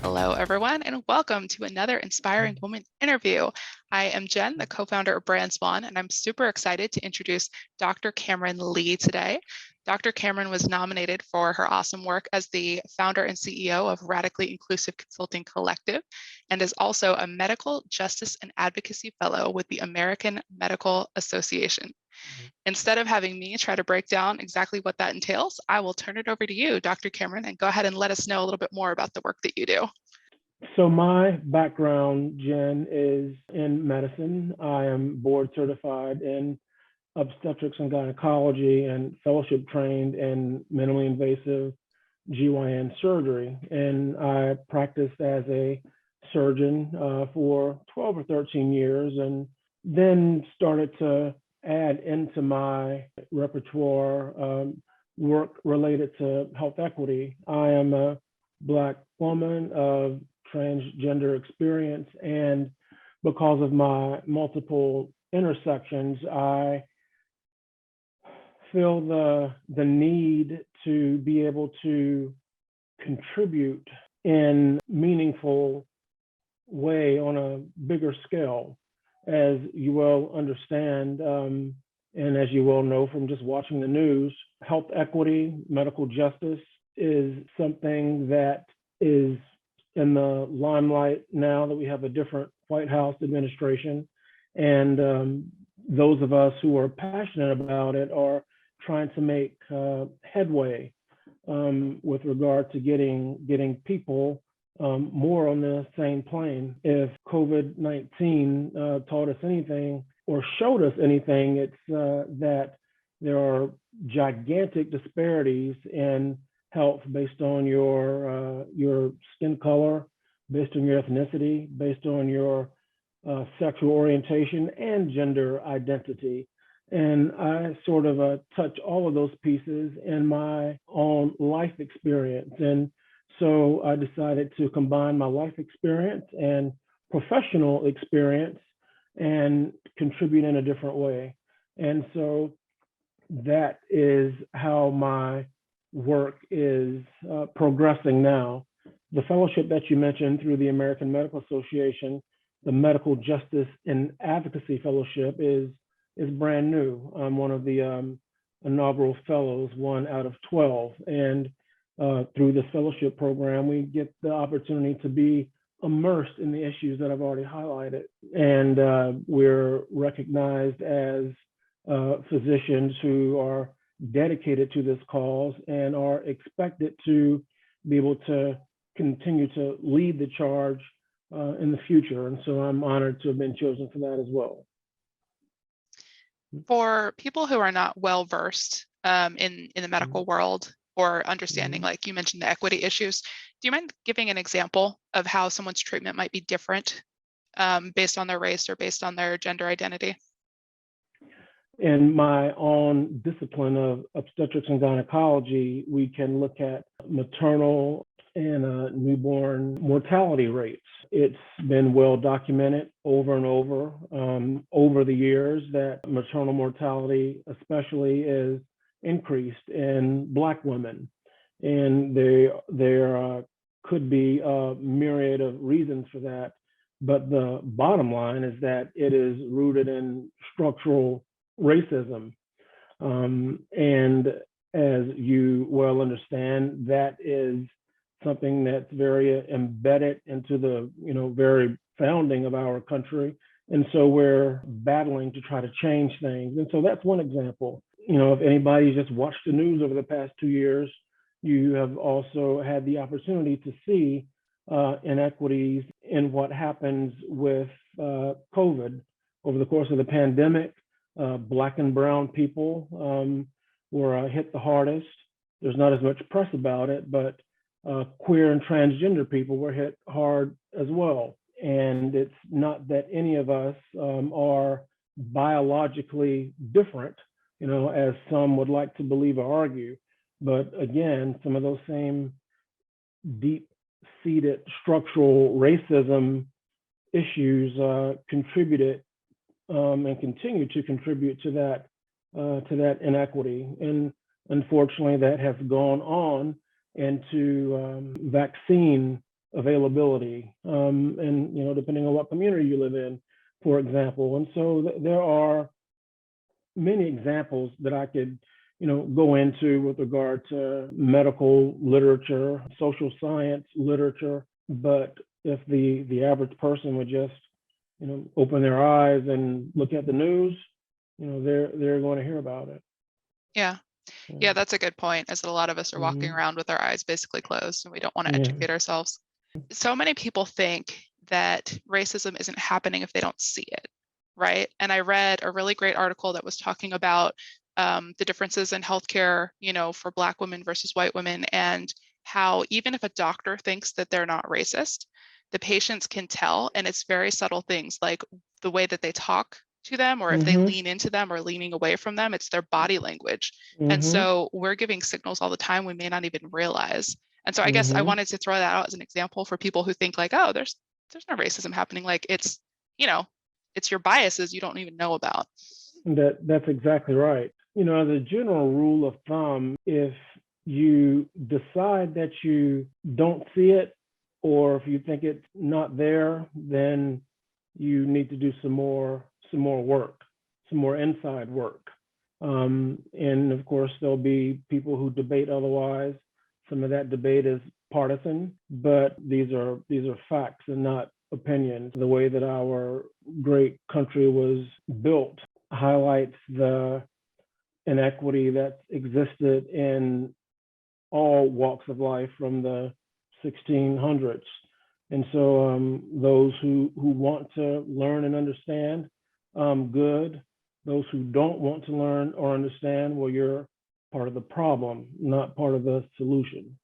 Hello, everyone, and welcome to another Inspiring Woman interview. I am Jen, the co-founder of brandswan, and I'm super excited to introduce Dr. Kameryn Lee today. Dr. Kameryn was nominated for her awesome work as the founder and CEO of Radically Inclusive Consulting Collective, and is also a Medical Justice and Advocacy Fellow with the American Medical Association. Instead of having me try to break down exactly what that entails, I will turn it over to you, Dr. Kameryn, and go ahead and let us know a little bit more about the work that you do. So my background, Jen, is in medicine. I am board certified in obstetrics and gynecology and fellowship trained in minimally invasive GYN surgery. And I practiced as a surgeon for 12 or 13 years, and then started to add into my repertoire work related to health equity. I am a Black woman of transgender experience, and because of my multiple intersections, I feel the need to be able to contribute in meaningful way on a bigger scale. As you well understand, and as you well know from just watching the news, health equity, medical justice is something that is in the limelight now that we have a different White House administration. And those of us who are passionate about it are trying to make headway with regard to getting people more on the same plane. If COVID-19 taught us anything or showed us anything, it's that there are gigantic disparities in health based on your skin color, based on your ethnicity, based on your sexual orientation and gender identity. And I sort of touch all of those pieces in my own life experience. And so I decided to combine my life experience and professional experience and contribute in a different way. And so that is how my work is progressing now. The fellowship that you mentioned through the American Medical Association, the Medical Justice and Advocacy Fellowship, is brand new. I'm one of the inaugural fellows, 1 out of 12. And through this fellowship program, we get the opportunity to be immersed in the issues that I've already highlighted. And we're recognized as physicians who are dedicated to this cause and are expected to be able to continue to lead the charge in the future. And so I'm honored to have been chosen for that as well. For people who are not well versed in the medical world or understanding, like you mentioned, the equity issues, do you mind giving an example of how someone's treatment might be different based on their race or based on their gender identity? In my own discipline of obstetrics and gynecology, we can look at maternal and newborn mortality rates. It's been well documented over and over the years that maternal mortality especially is increased in Black women. And there could be a myriad of reasons for that. But the bottom line is that it is rooted in structural racism. And as you well understand, that is something that's very embedded into the very founding of our country. And so we're battling to try to change things. And so that's one example. If anybody's just watched the news over the past 2 years, you have also had the opportunity to see inequities in what happens with COVID. Over the course of the pandemic, Black and brown people were hit the hardest. There's not as much press about it, but queer and transgender people were hit hard as well. And it's not that any of us are biologically different, as some would like to believe or argue. But again, some of those same deep-seated structural racism issues contributed and continue to contribute to that inequity. And unfortunately, that has gone on into vaccine availability, and depending on what community you live in, for example. And so there are many examples that I could go into with regard to medical literature, social science literature. But if the average person would just open their eyes and look at the news, they're going to hear about it. Yeah, that's a good point, is that a lot of us are walking around with our eyes basically closed, and we don't want to educate ourselves. So many people think that racism isn't happening if they don't see it, right? And I read a really great article that was talking about the differences in healthcare, for Black women versus white women, and how even if a doctor thinks that they're not racist, the patients can tell, and it's very subtle things like the way that they talk to them, or if they lean into them or leaning away from them, it's their body language. And so we're giving signals all the time we may not even realize. And so I guess I wanted to throw that out as an example for people who think like, oh, there's no racism happening. Like it's your biases you don't even know about. That's exactly right. As a general rule of thumb, if you decide that you don't see it, or if you think it's not there, then you need to do some more work, some more inside work. And of course, there'll be people who debate otherwise. Some of that debate is partisan, but these are facts and not opinions. The way that our great country was built highlights the inequity that existed in all walks of life from the 1600s. And so those who want to learn and understand, good. Those who don't want to learn or understand, well, you're part of the problem, not part of the solution.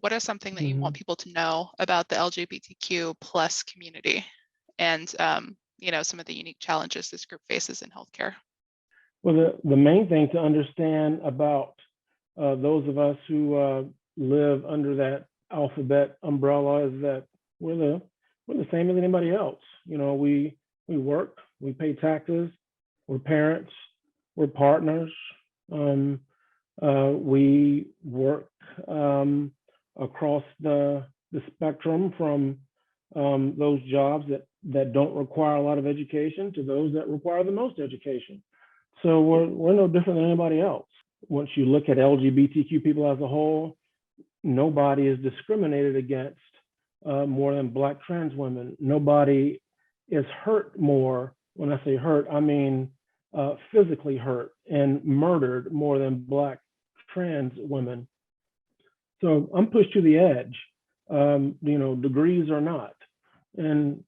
What is something that you want people to know about the LGBTQ plus community and, some of the unique challenges this group faces in healthcare? Well, the main thing to understand about those of us who live under that alphabet umbrella is that we're the same as anybody else. We work, we pay taxes, we're parents, we're partners. We work across the spectrum from those jobs that don't require a lot of education to those that require the most education. So we're no different than anybody else. Once you look at LGBTQ people as a whole, nobody is discriminated against more than Black trans women. Nobody is hurt more. When I say hurt, I mean physically hurt and murdered more than Black trans women. So I'm pushed to the edge, degrees or not. And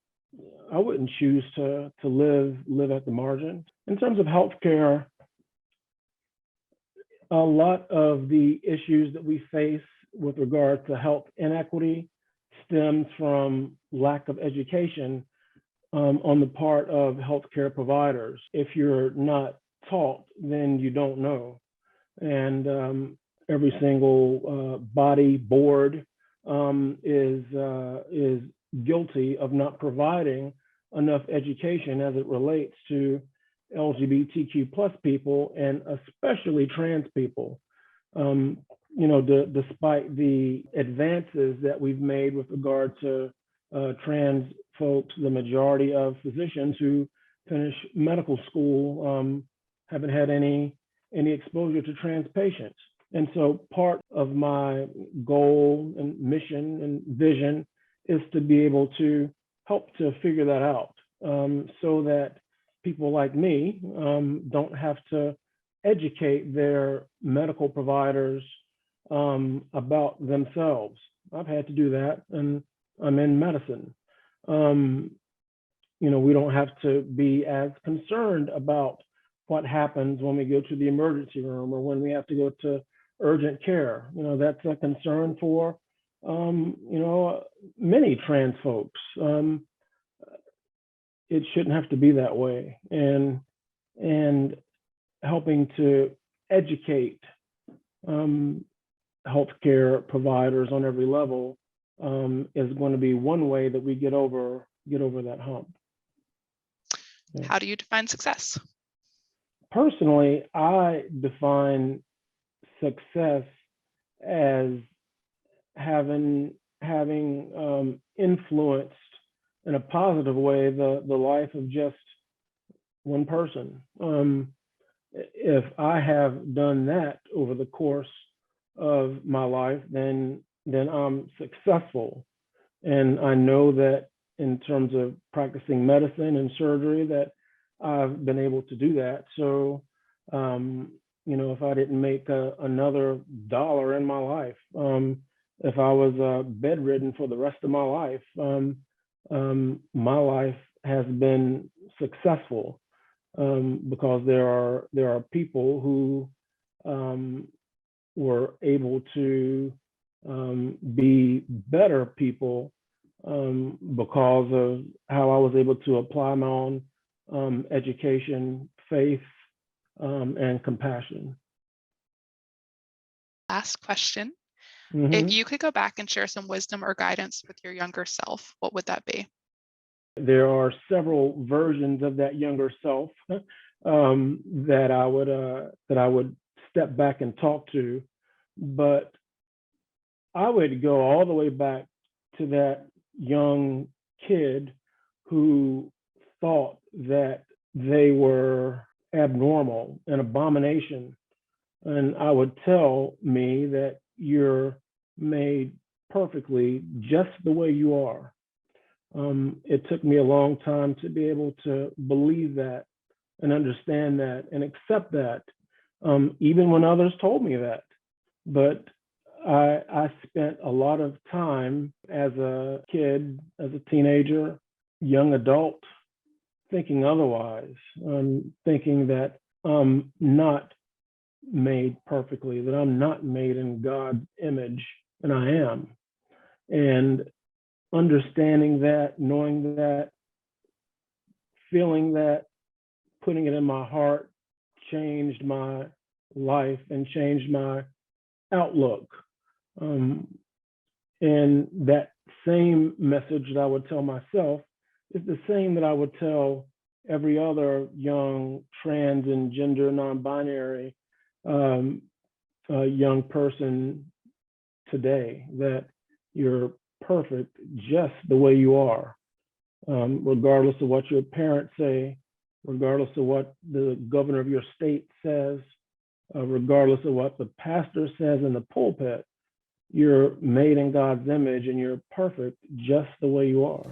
I wouldn't choose to live at the margin. In terms of healthcare, a lot of the issues that we face with regard to health inequity stems from lack of education on the part of healthcare providers. If you're not taught, then you don't know. And every single body board is guilty of not providing enough education as it relates to LGBTQ plus people, and especially trans people. Despite the advances that we've made with regard to trans folks, the majority of physicians who finish medical school haven't had any exposure to trans patients. And so part of my goal and mission and vision is to be able to help to figure that out, so that people like me don't have to educate their medical providers about themselves. I've had to do that, and I'm in medicine. We don't have to be as concerned about what happens when we go to the emergency room or when we have to go to urgent care. That's a concern for many trans folks. It shouldn't have to be that way. And helping to educate healthcare providers on every level is going to be one way that we get over that hump. Yeah. How do you define success? Personally, I define success as having having influenced in a positive way the life of just one person. If I have done that over the course of my life, then I'm successful. And I know that in terms of practicing medicine and surgery, that I've been able to do that. So, if I didn't make another dollar in my life, if I was bedridden for the rest of my life, my life has been successful, because there are people who were able to be better people because of how I was able to apply my own education, faith, and compassion. Last question. Mm-hmm. If you could go back and share some wisdom or guidance with your younger self, what would that be? There are several versions of that younger self that I would step back and talk to, but I would go all the way back to that young kid who thought that they were abnormal, an abomination. And I would tell me that you're made perfectly just the way you are. It took me a long time to be able to believe that and understand that and accept that, even when others told me that. But I spent a lot of time as a kid, as a teenager, young adult, thinking otherwise, thinking that I'm not made perfectly, that I'm not made in God's image, and I am. And understanding that, knowing that, feeling that, putting it in my heart changed my life and changed my outlook. And that same message that I would tell myself is the same that I would tell every other young trans and gender non-binary young person today, that you're perfect just the way you are, regardless of what your parents say, regardless of what the governor of your state says, regardless of what the pastor says in the pulpit. You're made in God's image and you're perfect just the way you are.